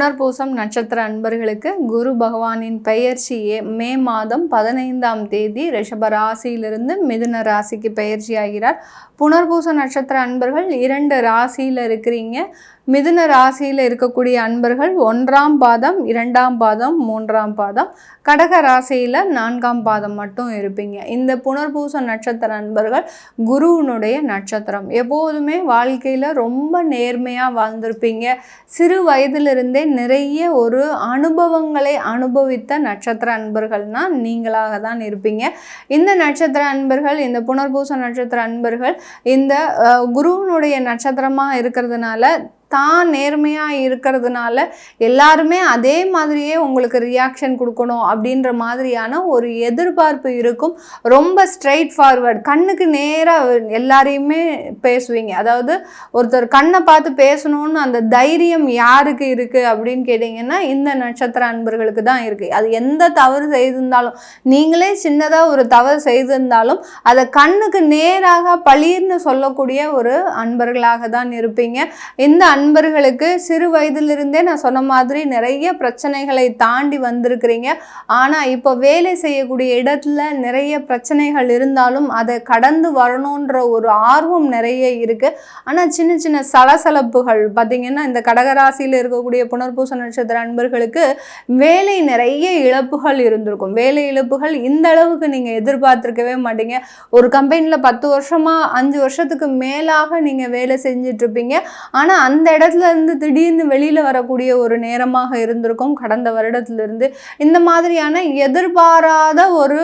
புனர்பூசம் நட்சத்திர அன்பர்களுக்கு குரு பகவானின் பெயர்ச்சி மே மாதம் 15ஆம் தேதி ரிஷப ராசியிலிருந்து மிதுன ராசிக்கு பெயர்ச்சி ஆகிறார். புனர்பூச நட்சத்திர அன்பர்கள் 2 ராசியில் இருக்கிறீங்க. மிதுன ராசியில் இருக்கக்கூடிய அன்பர்கள் 1ஆம் பாதம், 2ஆம் பாதம், 3ஆம் பாதம், கடக ராசியில் 4ஆம் பாதம் மட்டும் இருப்பீங்க. இந்த புனர்பூச நட்சத்திர அன்பர்கள் குருவினுடைய நட்சத்திரம். எப்போதுமே வாழ்க்கையில் ரொம்ப நேர்மையாக வாழ்ந்திருப்பீங்க. சிறு வயதிலிருந்தே நிறைய ஒரு அனுபவங்களை அனுபவித்த நட்சத்திர அன்பர்கள்னால் நீங்களாக தான் இருப்பீங்க. இந்த நட்சத்திர அன்பர்கள், இந்த புனர்பூச நட்சத்திர அன்பர்கள் இந்த குருவினுடைய நட்சத்திரமாக இருக்கிறதுனால, தான் நேர்மையாக இருக்கிறதுனால எல்லாருமே அதே மாதிரியே உங்களுக்கு ரியாக்ஷன் கொடுக்கணும் அப்படின்ற மாதிரியான ஒரு எதிர்பார்ப்பு இருக்கும். ரொம்ப ஸ்ட்ரைட் ஃபார்வர்ட், கண்ணுக்கு நேராக எல்லாரையுமே பேசுவீங்க. அதாவது ஒருத்தர் கண்ணை பார்த்து பேசணும்னு அந்த தைரியம் யாருக்கு இருக்குது அப்படின்னு கேட்டிங்கன்னா இந்த நட்சத்திர அன்பர்களுக்கு தான் இருக்குது. அது எந்த தவறு செய்திருந்தாலும், நீங்களே சின்னதாக ஒரு தவறு செய்திருந்தாலும் அதை கண்ணுக்கு நேராக பளீர்னு சொல்லக்கூடிய ஒரு அன்பர்களாக தான் இருப்பீங்க. இந்த அன்பர்களுக்கு சிறு வயதிலிருந்தே நான் சொன்ன மாதிரி நிறைய பிரச்சனைகளை தாண்டி வந்திருக்கிறீங்க. ஆனால் இப்போ வேலை செய்யக்கூடிய இடத்துல நிறைய பிரச்சனைகள் இருந்தாலும் அதை கடந்து வரணுன்ற ஒரு ஆர்வம் நிறைய இருக்குது. ஆனால் சின்ன சின்ன சலசலப்புகள் பார்த்திங்கன்னா இந்த கடகராசியில் இருக்கக்கூடிய புனர்பூச நட்சத்திர அன்பர்களுக்கு வேலை நிறைய இழப்புகள் இருந்திருக்கும். வேலை இழப்புகள் இந்த அளவுக்கு நீங்கள் எதிர்பார்த்துருக்கவே மாட்டீங்க. ஒரு கம்பெனியில் 10 வருஷமாக 5 வருஷத்துக்கு மேலாக நீங்கள் வேலை செஞ்சிட்ருப்பீங்க. ஆனால் அந்த இடத்துல இருந்து திடீர்னு வெளியில் வரக்கூடிய ஒரு நேரமாக இருந்திருக்கும் கடந்த வருடத்திலிருந்து. இந்த மாதிரியான எதிர்பாராத ஒரு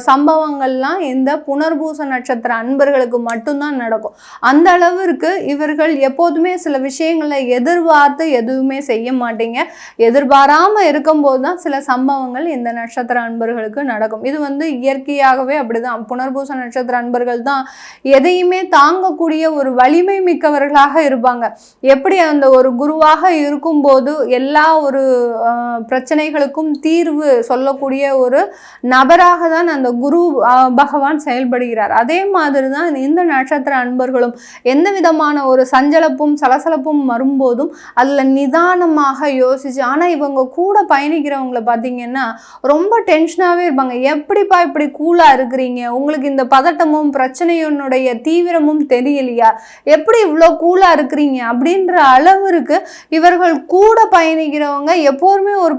சம்பவங்கள்லாம் இந்த புனர்பூச நட்சத்திர அன்பர்களுக்கு மட்டும்தான் நடக்கும். அந்த அளவிற்கு இவர்கள் எப்போதுமே சில விஷயங்களை எதிர்பார்த்து எதுவுமே செய்ய மாட்டீங்க. எதிர்பாராமல் இருக்கும்போது தான் சில சம்பவங்கள் இந்த நட்சத்திர அன்பர்களுக்கு நடக்கும். இது இயற்கையாகவே அப்படிதான். புனர்பூச நட்சத்திர அன்பர்கள் தான் எதையுமே தாங்கக்கூடிய ஒரு வலிமை மிக்கவர்களாக இருப்பாங்க. எப்படி அந்த ஒரு குருவாக இருக்கும்போது எல்லா ஒரு பிரச்சனைகளுக்கும் தீர்வு சொல்லக்கூடிய ஒரு நபராக தான் அந்த குரு பகவான் செயல்படுகிறார். அதே மாதிரி தான் இந்த நட்சத்திர அன்பர்களும் எந்த விதமான ஒரு சஞ்சலப்பும் சலசலப்பும் வரும்போதும் அதில் நிதானமாக யோசிச்சு, ஆனால் இவங்க கூட பயணிக்கிறவங்களை பார்த்தீங்கன்னா ரொம்ப டென்ஷனாகவே இருப்பாங்க. எப்படிப்பா இப்படி கூலாக இருக்கிறீங்க, உங்களுக்கு இந்த பதட்டமும் பிரச்சனையினுடைய தீவிரமும் தெரியலையா, எப்படி இவ்வளோ கூலாக இருக்கிறீங்க அப்படின்ற அளவிற்கு இவர்கள் கூட பயணிக்கிறவங்க எப்போதுமே ஒரு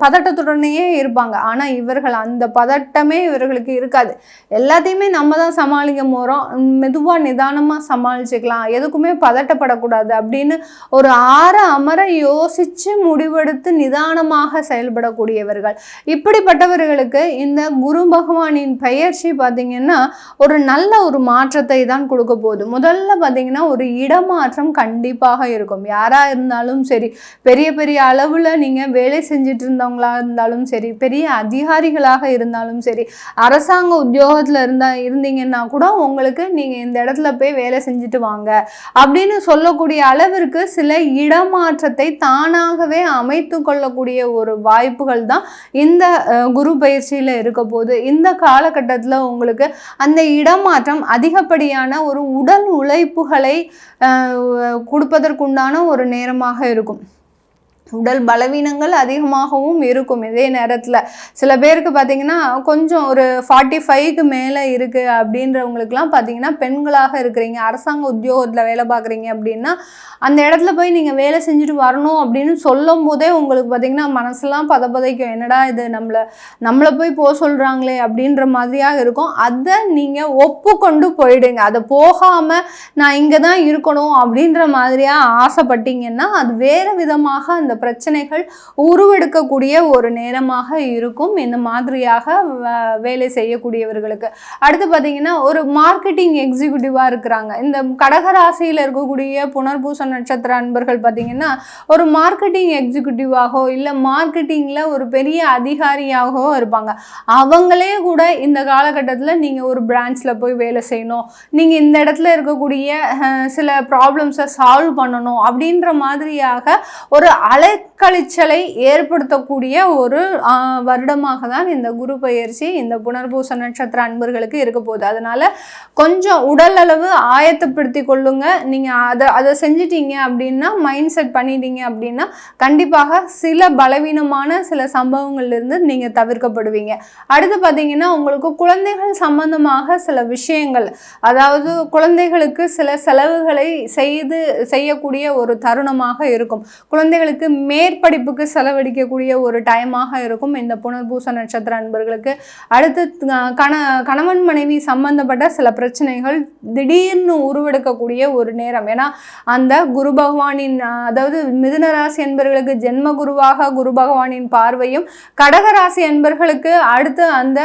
பதட்டத்துடனேயே இருப்பாங்க. ஆனால் இவர்கள் அந்த பதட்டமே இவர்களுக்கு இருக்காது. எல்லாத்தையுமே நம்ம தான் சமாளிக்க போகிறோம், மெதுவாக நிதானமாக சமாளிச்சுக்கலாம், எதுக்குமே பதட்டப்படக்கூடாது அப்படின்னு ஒரு அமர யோசித்து முடிவெடுத்து நிதானமாக செயல்படக்கூடியவர்கள். இப்படிப்பட்டவர்களுக்கு இந்த குரு பகவானின் பெயர்ச்சி பார்த்திங்கன்னா ஒரு நல்ல ஒரு மாற்றத்தை தான் கொடுக்க போகுது. முதல்ல பார்த்திங்கன்னா ஒரு இடமாற்றம் கண்டிப்பாக இருக்கும். யாராக இருந்தாலும் சரி, பெரிய பெரிய அளவில் நீங்கள் வேலை செஞ்சுட்டு இருந்தவங்களா இருந்தாலும் சரி, பெரிய அதிகாரிகளாக இருந்தாலும் சரி, அரசாங்க உத்தியோகத்தில் இருந்தீங்கன்னா கூட உங்களுக்கு நீங்கள் இந்த இடத்துல போய் வேலை செஞ்சுட்டு வாங்க அப்படின்னு சொல்லக்கூடிய அளவிற்கு சில இடமாற்றத்தை தானாகவே அமைத்து கொள்ளக்கூடிய ஒரு வாய்ப்புகள் தான் இந்த குரு பயிற்சியில் இருக்க போது. இந்த காலகட்டத்தில் உங்களுக்கு அந்த இடமாற்றம் அதிகப்படியான ஒரு உடல் உழைப்புகளை கொடுப்பதற்குண்டான ஒரு நேரமாக இருக்கும். உடல் பலவீனங்கள் அதிகமாகவும் இருக்கும். இதே நேரத்தில் சில பேருக்கு பார்த்திங்கன்னா கொஞ்சம் ஒரு 45க்கு மேலே இருக்குது அப்படின்றவங்களுக்குலாம் பார்த்திங்கன்னா, பெண்களாக இருக்கிறீங்க, அரசாங்க உத்தியோகத்தில் வேலை பார்க்குறீங்க அப்படின்னா அந்த இடத்துல போய் நீங்கள் வேலை செஞ்சுட்டு வரணும் அப்படின்னு சொல்லும் போதே உங்களுக்கு பார்த்திங்கன்னா மனசெல்லாம் பதைக்கும். என்னடா இது, நம்மளை போய் போக சொல்கிறாங்களே அப்படின்ற மாதிரியாக இருக்கும். அதை நீங்கள் ஒப்புக்கொண்டு போயிடுங்க. அதை போகாமல் நான் இங்கே தான் இருக்கணும் அப்படின்ற மாதிரியாக ஆசைப்பட்டீங்கன்னா அது வேறு விதமாக அந்த பிரச்சனைகள் உருவெடுக்கக்கூடிய ஒரு நேரமாக இருக்கும் இந்த மாதிரியாக வேலை செய்யக்கூடியவர்களுக்கு. அடுத்து பார்த்தீங்கன்னா ஒரு மார்க்கெட்டிங் எக்ஸிக்யூட்டிவாக இருக்கிறாங்க. இந்த கடகராசியில் இருக்கக்கூடிய புனர்பூச நட்சத்திர அன்பர்கள் பார்த்தீங்கன்னா ஒரு மார்க்கெட்டிங் எக்ஸிக்யூட்டிவாகவோ இல்லை மார்க்கெட்டிங்கில் ஒரு பெரிய அதிகாரியாகவோ இருப்பாங்க. அவங்களே கூட இந்த காலகட்டத்தில் நீங்கள் ஒரு பிரான்ச்சில் போய் வேலை செய்யணும், நீங்கள் இந்த இடத்துல இருக்கக்கூடிய சில ப்ராப்ளம்ஸை சால்வ் பண்ணணும் அப்படின்ற மாதிரியாக ஒரு அலைக்கழிச்சலை ஏற்படுத்தக்கூடிய ஒரு வருடமாக தான் இந்த குரு பயிற்சி இந்த புனர்பூச நட்சத்திர அன்பர்களுக்கு இருக்க போகுது. அதனால கொஞ்சம் உடல் அளவு ஆயத்தப்படுத்தி கொள்ளுங்க. நீங்கள் அதை செஞ்சிட்டீங்க அப்படின்னா, மைண்ட் செட் பண்ணிட்டீங்க அப்படின்னா கண்டிப்பாக சில பலவீனமான சில சம்பவங்கள்லேருந்து நீங்கள் தவிர்க்கப்படுவீங்க. அடுத்து பார்த்தீங்கன்னா, உங்களுக்கு குழந்தைகள் சம்பந்தமாக சில விஷயங்கள், அதாவது குழந்தைகளுக்கு சில செலவுகளை செய்யக்கூடிய ஒரு தருணமாக இருக்கும். குழந்தைகளுக்கு மேற்படிப்புக்கு செலவழிக்கக்கூடிய ஒரு டைமாக இருக்கும் இந்த புனர்பூச நட்சத்திர அன்பர்களுக்கு. அடுத்து கணவன் மனைவி சம்பந்தப்பட்ட சில பிரச்சனைகள் திடீர்னு உருவெடுக்கக்கூடிய ஒரு நேரம். ஏன்னா அந்த குரு பகவானின், அதாவது மிதுனராசி என்பர்களுக்கு ஜென்ம குருவாக குரு பகவானின் பார்வையும், கடகராசி என்பர்களுக்கு அடுத்து அந்த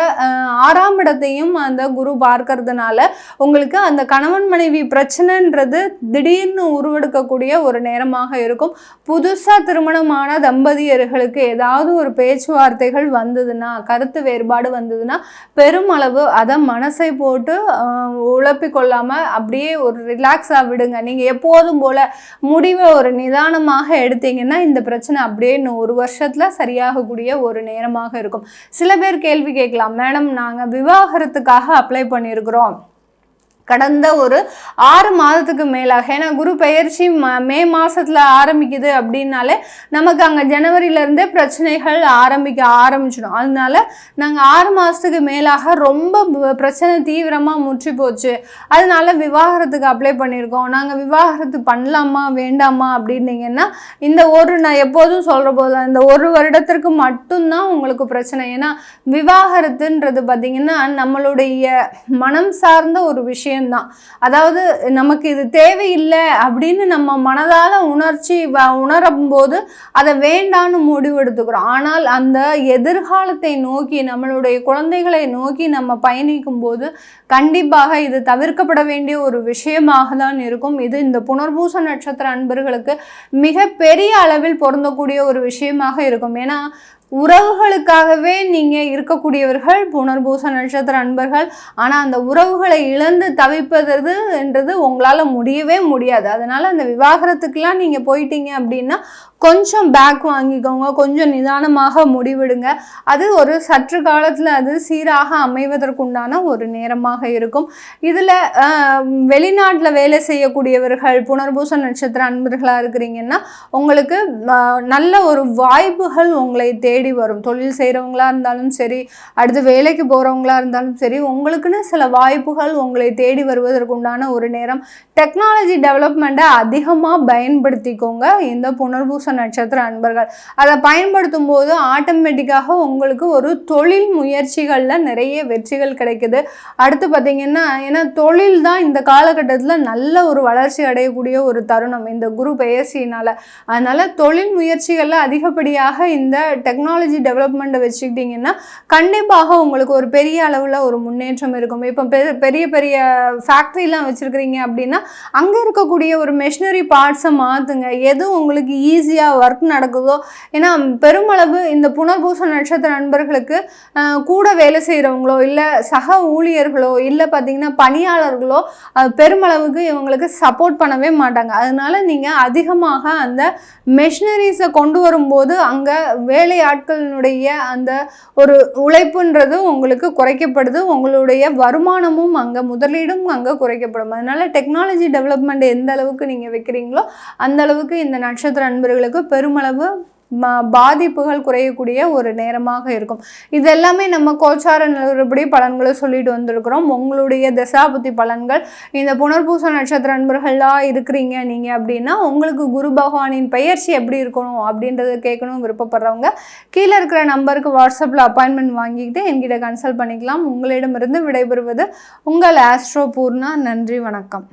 6ஆம் இடத்தையும் அந்த குரு பார்க்கறதுனால உங்களுக்கு அந்த கணவன் மனைவி பிரச்சனைன்றது திடீர்னு உருவெடுக்கக்கூடிய ஒரு நேரமாக இருக்கும். புதுசாக திருமணமான தம்பதியர்களுக்கு ஏதாவது ஒரு பேச்சுவார்த்தைகள் வந்ததுன்னா, கருத்து வேறுபாடு வந்ததுன்னா பெருமளவு அதை மனசை போட்டு உழப்பிக்கொள்ளாமல் அப்படியே ஒரு ரிலாக்ஸாக விடுங்க. நீங்கள் எப்போதும் போல் முடிவை ஒரு நிதானமாக எடுத்தீங்கன்னா இந்த பிரச்சனை அப்படியே இன்னும் ஒரு வருஷத்தில் சரியாகக்கூடிய ஒரு நேரமாக இருக்கும். சில பேர் கேள்வி கேட்கலாம், மேடம் நாங்கள் விவாகரத்துக்காக அப்ளை பண்ணியிருக்கிறோம் கடந்த ஒரு 6 மாதத்துக்கு மேலாக, ஏன்னா குரு பெயர்ச்சி மே மாதத்தில் ஆரம்பிக்குது அப்படின்னாலே நமக்கு அங்கே ஜனவரியிலேருந்தே பிரச்சனைகள் ஆரம்பிச்சிடும். அதனால நாங்கள் 6 மாதத்துக்கு மேலாக ரொம்ப பிரச்சனை தீவிரமாக முற்றி போச்சு, அதனால விவாகரத்துக்கு அப்ளை பண்ணியிருக்கோம், நாங்கள் விவாகரத்து பண்ணலாமா வேண்டாமா அப்படின்னீங்கன்னா இந்த நான் எப்போதும் சொல்கிற போது இந்த ஒரு வருடத்திற்கு மட்டும்தான் உங்களுக்கு பிரச்சனை. ஏன்னா விவாகரத்துன்றது பார்த்திங்கன்னா நம்மளுடைய மனம் சார்ந்த ஒரு விஷயம் தான். அதாவது நமக்கு இது தேவையில்லை அப்படின்னு நம்ம மனதால உணரும் போது அதை வேண்டான்னு முடிவெடுத்துக்கிறோம். ஆனால் அந்த எதிர்காலத்தை நோக்கி, நம்மளுடைய குழந்தைகளை நோக்கி நம்ம பயணிக்கும் போது கண்டிப்பாக இது தவிர்க்கப்பட வேண்டிய ஒரு விஷயமாக தான் இருக்கும். இது இந்த புனர்பூச நட்சத்திர அன்பர்களுக்கு மிக பெரிய அளவில் பொருந்தக்கூடிய ஒரு விஷயமாக இருக்கும். ஏன்னா உறவுகளுக்காகவே நீங்கள் இருக்கக்கூடியவர்கள் புனர்பூச நட்சத்திர அன்பர்கள். ஆனால் அந்த உறவுகளை இழந்து தவிப்பதுன்றது உங்களால் முடியவே முடியாது. அதனால் அந்த விவாகரத்துக்கெலாம் நீங்கள் போயிட்டீங்க அப்படின்னா கொஞ்சம் பேக் வாங்கிக்கோங்க, கொஞ்சம் நிதானமாக முடிவிடுங்க. அது ஒரு சற்று காலத்தில் அது சீராக அமைவதற்குண்டான ஒரு நேரமாக இருக்கும். இதில் வெளிநாட்டில் வேலை செய்யக்கூடியவர்கள் புனர்பூச நட்சத்திர அன்பர்களாக இருக்கிறீங்கன்னா உங்களுக்கு நல்ல ஒரு வாய்ப்புகள் உங்களை தேடி வரும். தொழில் செய்கிறவங்களா இருந்தாலும் சரி, அடுத்து வேலைக்கு போகிறவங்களா இருந்தாலும் சரி, உங்களுக்குன்னு சில வாய்ப்புகள் உங்களை தேடி வருவதற்குண்டான ஒரு நேரம். டெக்னாலஜி டெவலப்மெண்ட்டை அதிகமாக பயன்படுத்திக்கோங்க இந்த புனர்பூச நட்சத்திர அன்பர்கள். அதை பயன்படுத்தும் போது ஆட்டோமேட்டிக்காக உங்களுக்கு ஒரு தொழில் முயற்சிகளில் நிறைய வெற்றிகள் கிடைக்குது. அடுத்து பார்த்தீங்கன்னா, ஏன்னா தொழில் தான் இந்த காலகட்டத்தில் நல்ல ஒரு வளர்ச்சி அடையக்கூடிய ஒரு தருணம் இந்த குரு பெயர்ச்சியினால். அதனால் தொழில் முயற்சிகளில் அதிகப்படியாக இந்த டெக்னாலஜி டெவலப்மெண்ட்டை வச்சுக்கிட்டிங்கன்னா கண்டிப்பாக உங்களுக்கு ஒரு பெரிய அளவில் ஒரு முன்னேற்றம் இருக்கும். இப்போ பெரிய பெரிய ஃபேக்ட்ரிலாம் வச்சுருக்கிறீங்க அப்படின்னா அங்கே இருக்கக்கூடிய ஒரு மெஷினரி பார்ட்ஸை மாற்றுங்க. எது உங்களுக்கு ஈஸியாக ஒர்க் நடக்குதோ, ஏன்னா பெருமளவு இந்த புனர்பூச நட்சத்திர நண்பர்களுக்கு கூட வேலை செய்கிறவங்களோ இல்லை சக ஊழியர்களோ இல்லை பார்த்தீங்கன்னா பணியாளர்களோ பெருமளவுக்கு இவங்களுக்கு சப்போர்ட் பண்ணவே மாட்டாங்க. அதனால நீங்கள் அதிகமாக அந்த மெஷினரிஸை கொண்டு வரும்போது அங்கே வேலை ஆட்களினுடைய அந்த ஒரு உழைப்புன்றது உங்களுக்கு குறைக்கப்படுது, உங்களுடைய வருமானமும் அங்கே முதலீடும் அங்கே குறைக்கப்படும். அதனால டெக்னாலஜி டெவலப்மெண்ட் எந்த அளவுக்கு நீங்கள் வைக்கிறீங்களோ அந்த அளவுக்கு இந்த நட்சத்திர அன்பர்களுக்கு பெருமளவு பாதிப்புகள் குறையக்கூடிய ஒரு நேரமாக இருக்கும். இது எல்லாமே நம்ம கோச்சார நிலவரப்படி பலன்களை சொல்லிட்டு வந்திருக்கிறோம். உங்களுடைய தசாபுத்தி பலன்கள் இந்த புனர்பூச நட்சத்திர அன்பர்களாக இருக்கிறீங்க நீங்கள் அப்படின்னா உங்களுக்கு குரு பகவானின் பெயர்ச்சி எப்படி இருக்கணும் அப்படின்றத கேட்கணும் விருப்பப்படுறவங்க கீழே இருக்கிற நம்பருக்கு வாட்ஸ்அப்பில் அப்பாயின்மெண்ட் வாங்கிக்கிட்டு என்கிட்ட கன்சல்ட் பண்ணிக்கலாம். உங்களிடமிருந்து விடைபெறுவது உங்கள் ஆஸ்ட்ரோ பூர்ணா. நன்றி, வணக்கம்.